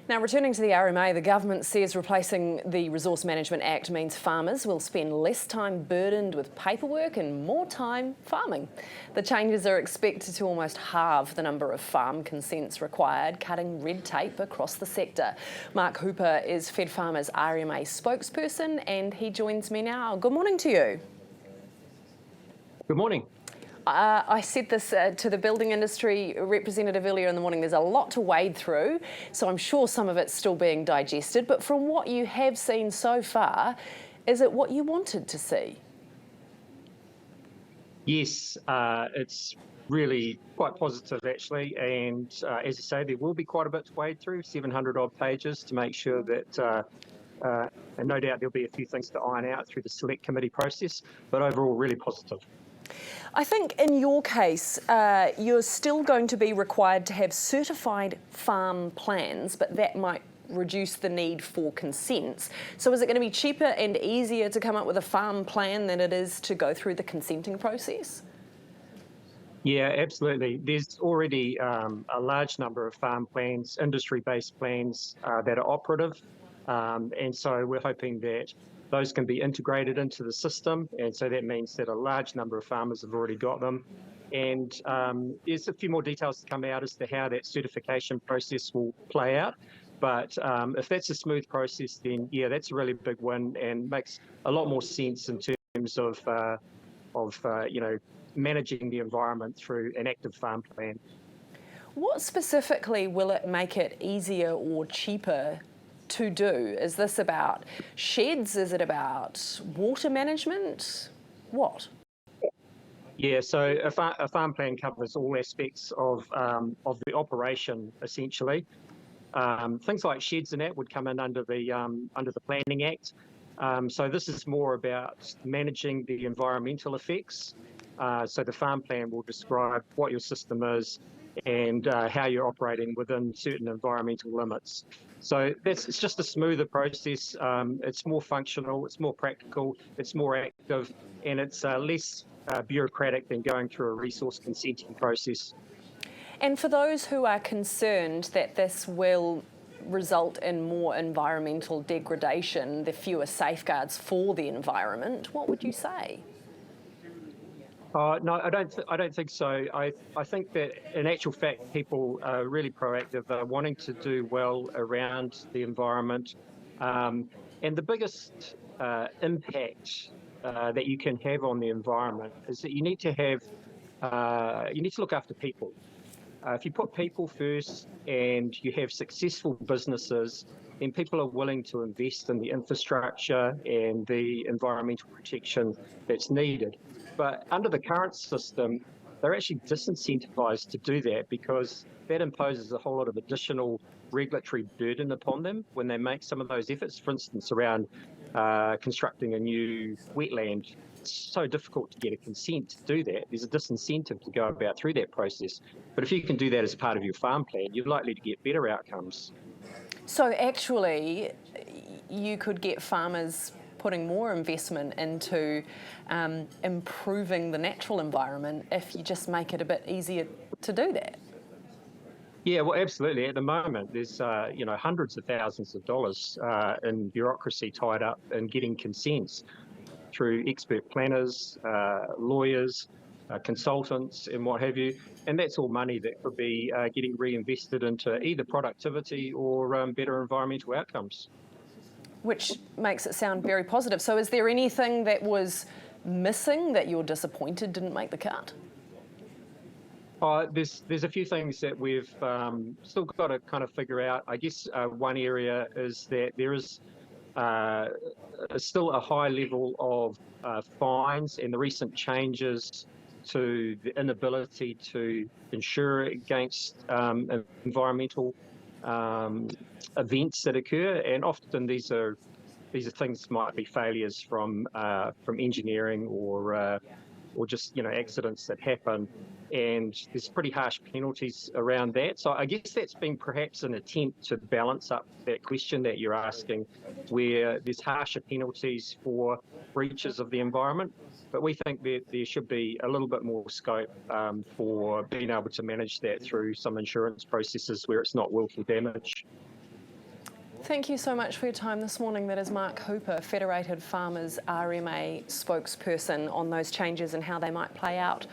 Now, returning to the RMA, the government says replacing the Resource Management Act means farmers will spend less time burdened with paperwork and more time farming. The changes are expected to almost halve the number of farm consents required, cutting red tape across the sector. Mark Hooper is Fed Farmers RMA spokesperson and he joins me now. Good morning to you. Good morning. I said this to the building industry representative earlier in the morning. There's a lot to wade through, so I'm sure some of it's still being digested. But from what you have seen so far, is it what you wanted to see? Yes, it's really quite positive actually, and as you say, there will be quite a bit to wade through, 700 odd pages to make sure that and no doubt there'll be a few things to iron out through the select committee process, but overall really positive. I think in your case, you're still going to be required to have certified farm plans, but that might reduce the need for consents. So is it going to be cheaper and easier to come up with a farm plan than it is to go through the consenting process? Yeah, absolutely. There's already a large number of farm plans, industry-based plans that are operative. And so we're hoping that those can be integrated into the system. And so that means that a large number of farmers have already got them. And there's a few more details to come out as to how that certification process will play out. But if that's a smooth process, then yeah, that's a really big win and makes a lot more sense in terms of managing the environment through an active farm plan. What specifically will it make it easier or cheaper to do? Is this about sheds? Is it about water management? What? Yeah, so a farm plan covers all aspects of the operation essentially. Things like sheds and that would come in under the Planning Act. So this is more about managing the environmental effects. So the farm plan will describe what your system is and how you're operating within certain environmental limits. So it's just a smoother process. It's more functional, it's more practical, it's more active, and it's less bureaucratic than going through a resource consenting process. And for those who are concerned that this will result in more environmental degradation, the fewer safeguards for the environment, what would you say? No, I don't think so. I think that in actual fact, people are really proactive. They're wanting to do well around the environment. And the biggest impact that you can have on the environment is that you need to look after people. If you put people first and you have successful businesses, then people are willing to invest in the infrastructure and the environmental protection that's needed. But under the current system, they're actually disincentivized to do that because that imposes a whole lot of additional regulatory burden upon them when they make some of those efforts, for instance, around constructing a new wetland. It's so difficult to get a consent to do that. There's a disincentive to go about through that process. But if you can do that as part of your farm plan, you're likely to get better outcomes. So actually, you could get farmers putting more investment into improving the natural environment if you just make it a bit easier to do that. Yeah, well, absolutely. At the moment, there's hundreds of thousands of dollars in bureaucracy tied up in getting consents through expert planners, lawyers, consultants, and what have you. And that's all money that could be getting reinvested into either productivity or better environmental outcomes. Which makes it sound very positive. So is there anything that was missing that you're disappointed didn't make the cut? There's a few things that we've still got to kind of figure out. I guess one area is that there is still a high level of fines, and the recent changes to the inability to insure against environmental events that occur, and often these are things might be failures from engineering or just accidents that happen, and there's pretty harsh penalties around that. So I guess that's been perhaps an attempt to balance up that question that you're asking, where there's harsher penalties for breaches of the environment, but we think that there should be a little bit more scope for being able to manage that through some insurance processes where it's not willful damage. Thank you so much for your time this morning. That is Mark Hooper, Federated Farmers RMA spokesperson, on those changes and how they might play out